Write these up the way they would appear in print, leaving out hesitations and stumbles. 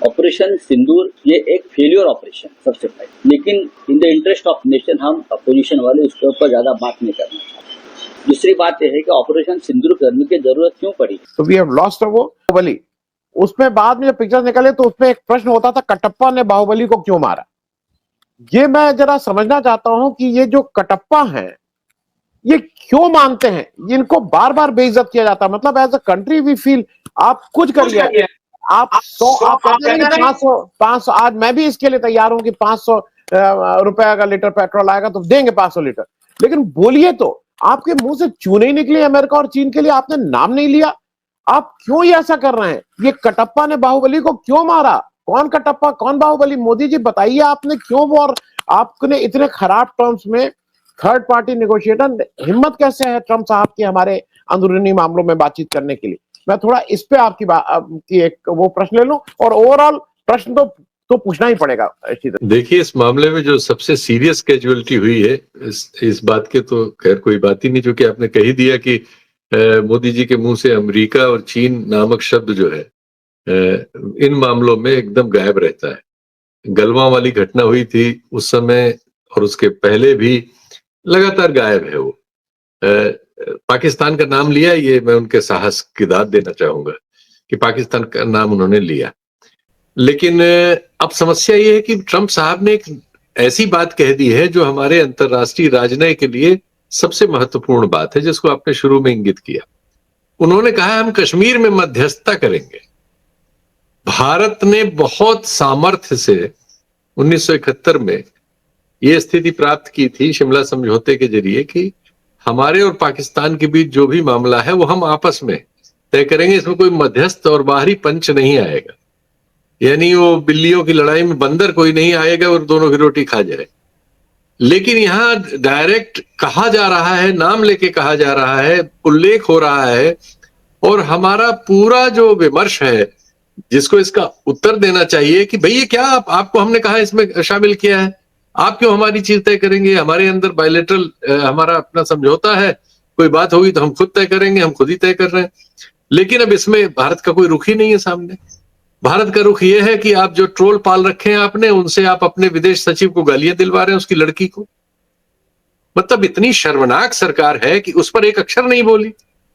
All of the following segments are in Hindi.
ऑपरेशन सिंदूर ये एक फेलियर ऑपरेशन सबसे पहले, लेकिन in the interest of nation हम अपोजिशन वाले उसके ऊपर ज्यादा बात नहीं करना चाहते। दूसरी बात यह है कि ऑपरेशन सिंदूर करने की जरूरत क्यों पड़ी। तो वी हैव लॉस्ट वो बाहुबली। उसमें बाद में जब पिक्चर्स निकले तो उसमें एक प्रश्न होता था कटप्पा ने बाहुबली को क्यों मारा। ये मैं जरा समझना चाहता हूं कि ये जो कटप्पा हैं ये क्यों मानते हैं, इनको बार बार बेइज्जत किया जाता है। मतलब as a country we feel आप कुछ करिए, आप 100 आप कहते हैं 500 आज मैं भी इसके लिए तैयार हूं कि 500 रुपए का लीटर पेट्रोल आएगा तो देंगे 500 लीटर, लेकिन बोलिए तो आपके मुंह से चूने ही निकली अमेरिका और चीन के लिए, आपने नाम नहीं लिया। आप क्यों ये ऐसा कर रहे हैं। ये कटप्पा ने बाहुबली को क्यों मारा, कौन कटप्पा कौन बाहुबली, मोदी जी बताइए आपने क्यों। और आपने इतने खराब टर्म्स में थर्ड पार्टी नेगोशिएटर, हिम्मत कैसे है ट्रंप साहब की हमारे अंदरूनी मामलों में बातचीत करने के लिए। मैं थोड़ा इस पे आपकी एक वो प्रश्न ले लूं और ओवरऑल प्रश्न तो पूछना ही पड़ेगा। देखिए, इस मामले में जो सबसे सीरियस कैजुअलिटी हुई है इस बात के तो खैर कोई बात ही नहीं, जो कि आपने कही दिया कि मोदी जी के मुंह से अमेरिका और चीन नामक शब्द जो है इन मामलों में एकदम गायब रहता है। गलवां वाली घटना हुई थी उस समय और उसके पहले भी लगातार गायब है वो। पाकिस्तान का नाम लिया, ये मैं उनके साहस की दाद देना चाहूंगा कि पाकिस्तान का नाम उन्होंने लिया। लेकिन अब समस्या ये है कि ट्रंप साहब ने एक ऐसी बात कह दी है जो हमारे अंतरराष्ट्रीय राजनय के लिए सबसे महत्वपूर्ण बात है, जिसको आपने शुरू में इंगित किया। उन्होंने कहा हम कश्मीर में मध्यस्थता करेंगे। भारत ने बहुत सामर्थ्य से 1971 में यह स्थिति प्राप्त की थी शिमला समझौते के जरिए कि हमारे और पाकिस्तान के बीच जो भी मामला है वो हम आपस में तय करेंगे, इसमें कोई मध्यस्थ और बाहरी पंच नहीं आएगा। यानी वो बिल्लियों की लड़ाई में बंदर कोई नहीं आएगा और दोनों की रोटी खा जाए। लेकिन यहां डायरेक्ट कहा जा रहा है, नाम लेके कहा जा रहा है, उल्लेख हो रहा है, और हमारा पूरा जो विमर्श है जिसको इसका उत्तर देना चाहिए कि भई ये क्या आपको हमने कहा इसमें शामिल किया है, आप क्यों हमारी चीज तय करेंगे। हमारे अंदर बायलैटरल हमारा अपना समझौता है, कोई बात होगी तो हम खुद तय करेंगे, हम खुद ही तय कर रहे हैं। लेकिन अब इसमें भारत का कोई रुख ही नहीं है सामने। भारत का रुख यह है कि आप जो ट्रोल पाल रखे हैं आपने, उनसे आप अपने विदेश सचिव को गालियां दिलवा रहे हैं, उसकी लड़की को। मतलब इतनी शर्मनाक सरकार है कि उस पर एक अक्षर नहीं बोली,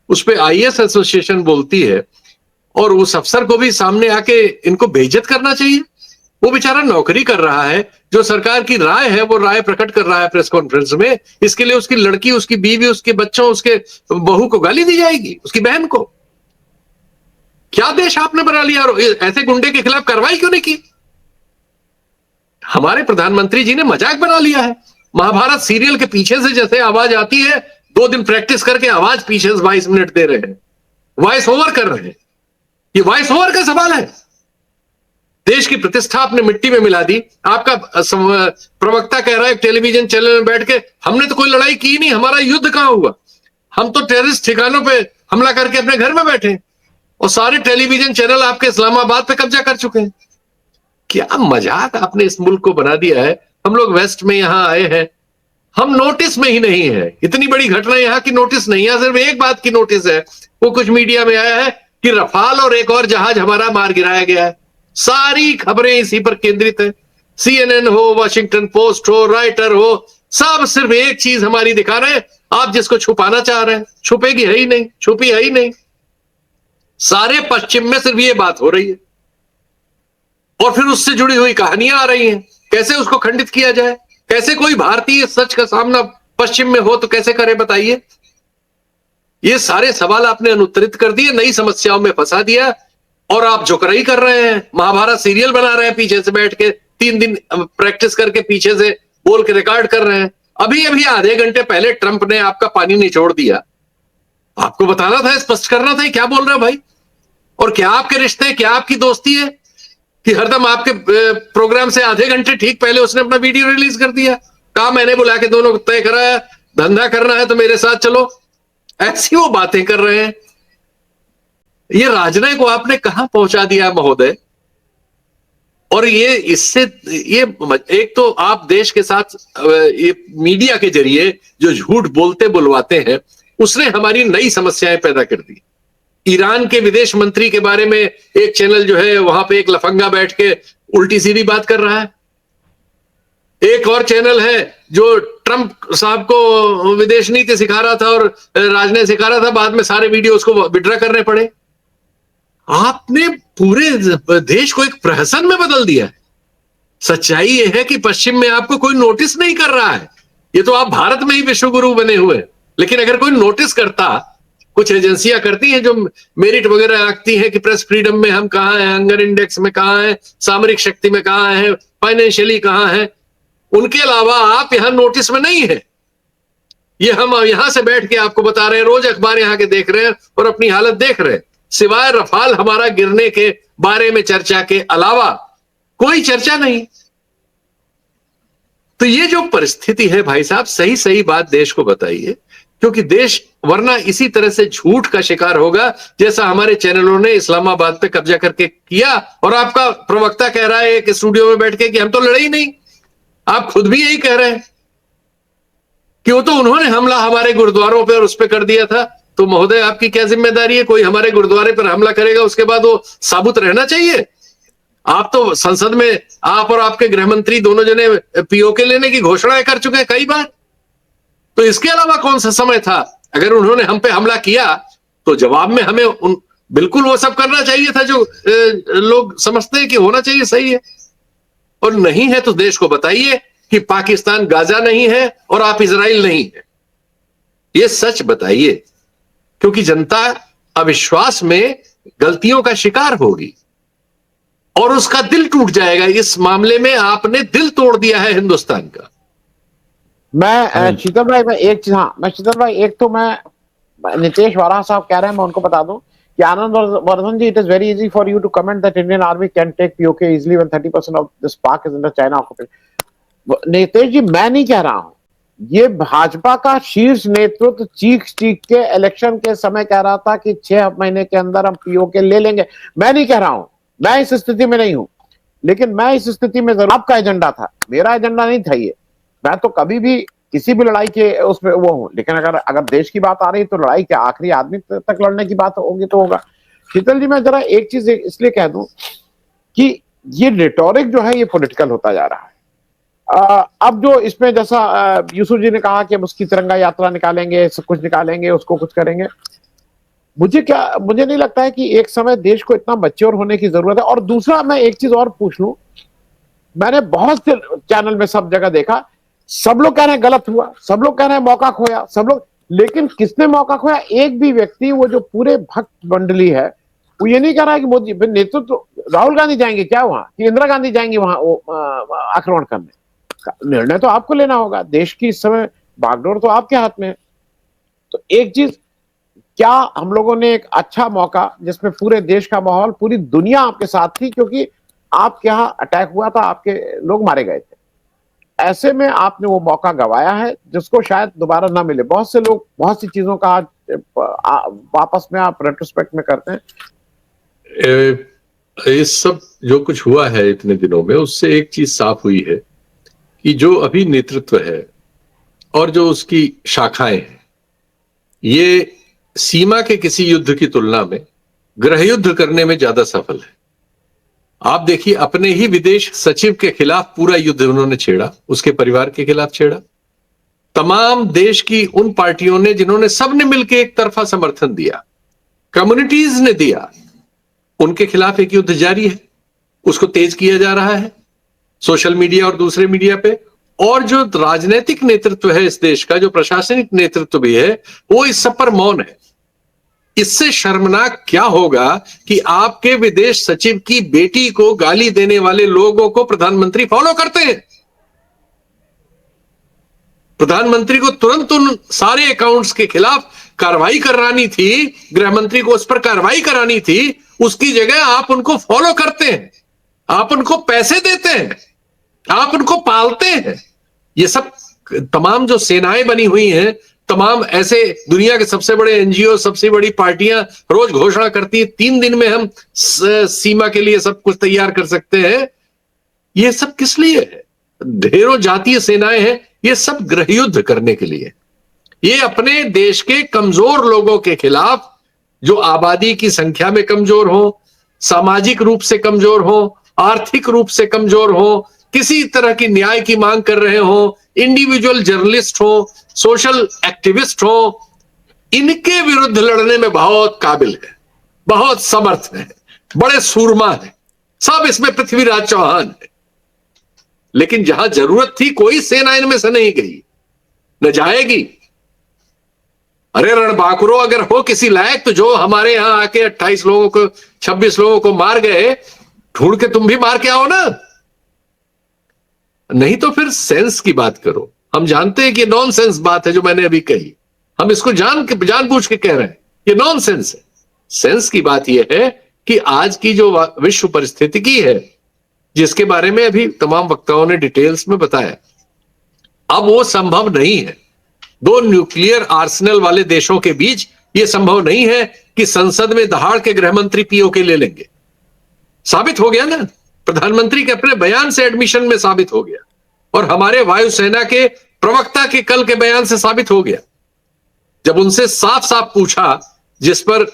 उस पर आईएएस एसोसिएशन बोलती है और उस अफसर को भी सामने आके इनको बेइज्जत करना चाहिए। वो बेचारा नौकरी कर रहा है, जो सरकार की राय है वो राय प्रकट कर रहा है प्रेस कॉन्फ्रेंस में, इसके लिए उसकी लड़की, उसकी बीवी, उसके बच्चों, उसके बहू को गाली दी जाएगी, उसकी बहन को। क्या देश आपने बना लिया। और ऐसे गुंडे के खिलाफ कार्रवाई क्यों नहीं की। हमारे प्रधानमंत्री जी ने मजाक बना लिया है। महाभारत सीरियल के पीछे से जैसे आवाज आती है, 2 दिन प्रैक्टिस करके आवाज पीछे से 22 मिनट दे रहे हैं, वॉइस ओवर कर रहे हैं। ये वॉइस ओवर का सवाल है। देश की प्रतिष्ठा आपने मिट्टी में मिला दी। आपका प्रवक्ता कह रहा है टेलीविजन चैनल में बैठ के, हमने तो कोई लड़ाई की नहीं, हमारा युद्ध कहां हुआ, हम तो टेररिस्ट ठिकानों पे हमला करके अपने घर में बैठे, और सारे टेलीविजन चैनल आपके इस्लामाबाद पे कब्जा कर चुके हैं। क्या मजाक आपने इस मुल्क को बना दिया है। हम लोग वेस्ट में यहां आए हैं, हम नोटिस में ही नहीं है। इतनी बड़ी घटना यहां की नोटिस नहीं है। सिर्फ एक बात की नोटिस है, वो कुछ मीडिया में आया है कि रफाल और एक और जहाज हमारा मार गिराया गया है। सारी खबरें इसी पर केंद्रित है। CNN हो, वॉशिंगटन पोस्ट हो, राइटर हो, सब सिर्फ एक चीज हमारी दिखा रहे हैं। आप जिसको छुपाना चाह रहे हैं, छुपेगी है ही नहीं, छुपी है ही नहीं। सारे पश्चिम में सिर्फ ये बात हो रही है, और फिर उससे जुड़ी हुई कहानियां आ रही हैं। कैसे उसको खंडित किया जाए, कैसे कोई भारतीय सच का सामना पश्चिम में हो तो कैसे करे, बताइए। ये सारे सवाल आपने अनुत्तरित कर दिए, नई समस्याओं में फंसा दिया, और आप जोकराई कर रहे हैं, महाभारत सीरियल बना रहे हैं पीछे से बैठ के, 3 दिन प्रैक्टिस करके पीछे से बोल के रिकॉर्ड कर रहे हैं। अभी अभी आधे घंटे पहले ट्रंप ने आपका पानी निचोड़ दिया। आपको बताना था, स्पष्ट करना था क्या बोल रहे हो भाई। और क्या आपके रिश्ते हैं, क्या आपकी दोस्ती है कि हरदम आपके प्रोग्राम से आधे घंटे ठीक पहले उसने अपना वीडियो रिलीज कर दिया, कहा मैंने बुला के दोनों को तय कराया, धंधा करना है तो मेरे साथ चलो। ऐसी वो बातें कर रहे हैं। ये राजनय को आपने कहां पहुंचा दिया महोदय। और ये इससे ये एक तो आप देश के साथ ये मीडिया के जरिए जो झूठ बोलते बुलवाते हैं, उसने हमारी नई समस्याएं पैदा कर दी। ईरान के विदेश मंत्री के बारे में एक चैनल जो है वहां पे एक लफंगा बैठ के उल्टी सीधी बात कर रहा है। एक और चैनल है जो ट्रंप साहब को विदेश नीति सिखा रहा था और राजनीति सिखा रहा था, बाद में सारे वीडियो उसको विड्रॉ करने पड़े। आपने पूरे देश को एक प्रहसन में बदल दिया है। सच्चाई यह है कि पश्चिम में आपको कोई नोटिस नहीं कर रहा है। ये तो आप भारत में ही विश्व गुरु बने हुए हैं, लेकिन अगर कोई नोटिस करता, कुछ एजेंसियां करती हैं जो मेरिट वगैरह रखती हैं कि प्रेस फ्रीडम में हम कहां हैं, हंगर इंडेक्स में कहां हैं, सामरिक शक्ति में कहां हैं, फाइनेंशियली कहां हैं, उनके अलावा आप यहां नोटिस में नहीं है। ये हम यहां से बैठ के आपको बता रहे हैं, रोज अखबार यहां के देख रहे हैं और अपनी हालत देख रहे हैं। सिवाय रफाल हमारा गिरने के बारे में चर्चा के अलावा कोई चर्चा नहीं। तो ये जो परिस्थिति है भाई साहब, सही सही बात देश को बताइए, क्योंकि देश वरना इसी तरह से झूठ का शिकार होगा जैसा हमारे चैनलों ने इस्लामाबाद पे कब्जा करके किया। और आपका प्रवक्ता कह रहा है कि स्टूडियो में बैठ के कि हम तो लड़े ही नहीं। आप खुद भी यही कह रहे हैं कि वो तो उन्होंने हमला हमारे गुरुद्वारों पे और उस पे कर दिया था। तो महोदय आपकी क्या जिम्मेदारी है? कोई हमारे गुरुद्वारे पर हमला करेगा उसके बाद वो साबुत रहना चाहिए। आप तो संसद में आप और आपके गृह मंत्री दोनों जने पीओके लेने की घोषणाएं कर चुके हैं कई बार। तो इसके अलावा कौन सा समय था? अगर उन्होंने हम पे हमला किया तो जवाब में हमें बिल्कुल वो सब करना चाहिए था जो लोग समझते हैं कि होना चाहिए, सही है। और नहीं है तो देश को बताइए कि पाकिस्तान गाजा नहीं है और आप इजराइल नहीं है। ये सच बताइए, क्योंकि जनता अविश्वास में गलतियों का शिकार होगी और उसका दिल टूट जाएगा। इस मामले में आपने दिल तोड़ दिया है हिंदुस्तान का। मैं शीतल भाई, शीतल भाई, एक तो मैं नितेश वारा साहब कह रहे हैं, मैं उनको बता दूं कि Anand Vardhan ji, it is very easy for you to comment that Indian army can take POK easily when 30% of this Pak is under China occupation. Nitesh ji, मैं नहीं कह रहा हूं, ये भाजपा का शीर्ष नेतृत्व चीख के इलेक्शन के समय कह रहा था कि 6 महीने के अंदर हम पीओके ले लेंगे। मैं नहीं कह रहा हूं, मैं इस स्थिति में नहीं हूं, लेकिन मैं इस स्थिति में जरूर, आपका एजेंडा था, मेरा एजेंडा नहीं था ये। मैं तो कभी भी किसी भी लड़ाई के उसमें वो हूं, लेकिन अगर देश की बात आ रही तो लड़ाई के आखिरी आदमी तक लड़ने की बात होगी तो होगा। शीतल जी, मैं जरा एक चीज इसलिए कह दूं कि ये रिटोरिक जो है ये पॉलिटिकल होता जा रहा है। अब जो इसमें जैसा यूसुफ जी ने कहा कि हम उसकी तिरंगा यात्रा निकालेंगे, सब कुछ निकालेंगे, उसको कुछ करेंगे, मुझे नहीं लगता है कि एक समय देश को इतना मैच्योर होने की जरूरत है। और दूसरा, मैं एक चीज और पूछ लूं, मैंने बहुत से चैनल में सब जगह देखा, सब लोग कह रहे हैं गलत हुआ, सब लोग कह रहे हैं मौका खोया, सब लोग, लेकिन किसने मौका खोया? एक भी व्यक्ति, वो जो पूरे भक्त मंडली है, वो ये नहीं कह रहा है कि मोदी नेतृत्व तो राहुल गांधी जाएंगे क्या वहां, कि इंदिरा गांधी जाएंगी वहां आक्रमण करने। निर्णय तो आपको लेना होगा, देश की इस समय बागडोर तो आपके हाथ में है। तो एक चीज, क्या हम लोगों ने एक अच्छा मौका जिसमें पूरे देश का माहौल, पूरी दुनिया आपके साथ थी, क्योंकि आपके यहाँ अटैक हुआ था, आपके लोग मारे गए थे, ऐसे में आपने वो मौका गंवाया है जिसको शायद दोबारा ना मिले। बहुत से लोग बहुत सी चीजों का वापस में आप रेट्रोस्पेक्ट में करते हैं। ये सब जो कुछ हुआ है इतने दिनों में, उससे एक चीज साफ हुई है कि जो अभी नेतृत्व है और जो उसकी शाखाएं हैं, ये सीमा के किसी युद्ध की तुलना में गृह युद्ध करने में ज्यादा सफल है। आप देखिए, अपने ही विदेश सचिव के खिलाफ पूरा युद्ध उन्होंने छेड़ा, उसके परिवार के खिलाफ छेड़ा। तमाम देश की उन पार्टियों ने जिन्होंने सबने मिलकर एक तरफा समर्थन दिया, कम्युनिटीज ने दिया, उनके खिलाफ एक युद्ध जारी है, उसको तेज किया जा रहा है सोशल मीडिया और दूसरे मीडिया पे। और जो राजनीतिक नेतृत्व है इस देश का, जो प्रशासनिक नेतृत्व भी है, वो इस सब पर मौन है। इससे शर्मनाक क्या होगा कि आपके विदेश सचिव की बेटी को गाली देने वाले लोगों को प्रधानमंत्री फॉलो करते हैं। प्रधानमंत्री को तुरंत उन सारे अकाउंट्स के खिलाफ कार्रवाई करानी थी, गृह मंत्री को उस पर कार्रवाई करानी थी, उसकी जगह आप उनको फॉलो करते हैं, आप उनको पैसे देते हैं, आप उनको पालते हैं। ये सब तमाम जो सेनाएं बनी हुई हैं, तमाम ऐसे दुनिया के सबसे बड़े एनजीओ, सबसे बड़ी पार्टियां रोज घोषणा करती है 3 दिन में हम सीमा के लिए सब कुछ तैयार कर सकते हैं। ये सब किस लिए है? ढेरों जातीय सेनाएं हैं, ये सब गृह युद्ध करने के लिए। ये अपने देश के कमजोर लोगों के खिलाफ जो आबादी की संख्या में कमजोर हो, सामाजिक रूप से कमजोर हो, आर्थिक रूप से कमजोर हो, किसी तरह की न्याय की मांग कर रहे हो, इंडिविजुअल जर्नलिस्ट हो, सोशल एक्टिविस्ट हो, इनके विरुद्ध लड़ने में बहुत काबिल है, बहुत समर्थ है, बड़े सूरमा है, सब इसमें पृथ्वीराज चौहान है। लेकिन जहां जरूरत थी कोई सेना इनमें से नहीं गई, न जाएगी। अरे रणबांकुरो अगर हो किसी लायक तो जो हमारे यहां आके 28 लोगों को 26 लोगों को मार गए, ढूंढ के तुम भी मार के आओ ना। नहीं तो फिर सेंस की बात करो। हम जानते हैं कि नॉनसेंस बात है जो मैंने अभी कही, हम इसको जानबूझ के कह रहे हैं, ये नॉनसेंस है। सेंस की बात यह है कि आज की जो विश्व परिस्थिति है, जिसके बारे में अभी तमाम वक्ताओं ने डिटेल्स में बताया, अब वो संभव नहीं है। दो न्यूक्लियर आर्सेनल वाले देशों के बीच यह संभव नहीं है कि संसद में दहाड़ के गृह मंत्री पीओके ले लेंगे। साबित हो गया ना, प्रधानमंत्री के अपने बयान से एडमिशन में साबित हो गया, और हमारे वायुसेना के प्रवक्ता के कल के बयान से साबित हो गया। जब उनसे साफ साफ पूछा, जिस पर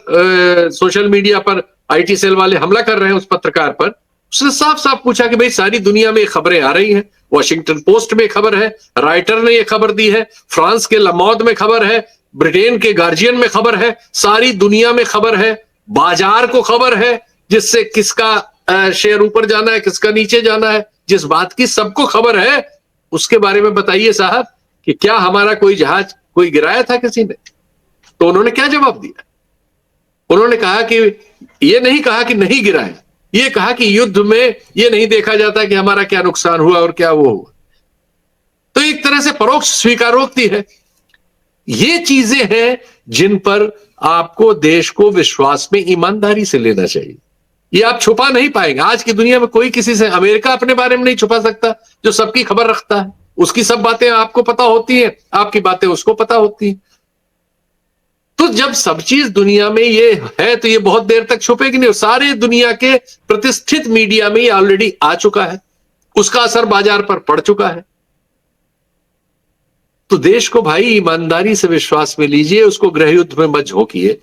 सोशल मीडिया पर आईटी सेल वाले हमला कर रहे हैं उस पत्रकार पर, उसने साफ साफ पूछा कि भाई सारी दुनिया में खबरें आ रही हैं, वॉशिंगटन पोस्ट में खबर है, राइटर ने यह खबर दी है, फ्रांस के लमौद में खबर है, ब्रिटेन के गार्जियन में खबर है, सारी दुनिया में खबर है, बाजार को खबर है, जिससे किसका शेयर ऊपर जाना है, किसका नीचे जाना है, जिस बात की सबको खबर है, उसके बारे में बताइए साहब कि क्या हमारा कोई जहाज कोई गिराया था किसी ने? तो उन्होंने क्या जवाब दिया? उन्होंने कहा कि ये नहीं कहा कि नहीं गिराया, ये कहा कि युद्ध में ये नहीं देखा जाता कि हमारा क्या नुकसान हुआ और क्या वो हुआ। तो एक तरह से परोक्ष स्वीकारोक्ति है। ये चीजें हैं जिन पर आपको देश को विश्वास में ईमानदारी से लेना चाहिए। ये आप छुपा नहीं पाएंगे। आज की दुनिया में कोई किसी से, अमेरिका अपने बारे में नहीं छुपा सकता जो सबकी खबर रखता है। उसकी सब बातें आपको पता होती हैं, आपकी बातें उसको पता होती हैं। तो जब सब चीज दुनिया में ये है तो ये बहुत देर तक छुपेगी नहीं। और सारे दुनिया के प्रतिष्ठित मीडिया में ये ऑलरेडी आ चुका है, उसका असर बाजार पर पड़ चुका है। तो देश को भाई ईमानदारी से विश्वास में लीजिए, उसको गृह युद्ध में मत झोंकिए।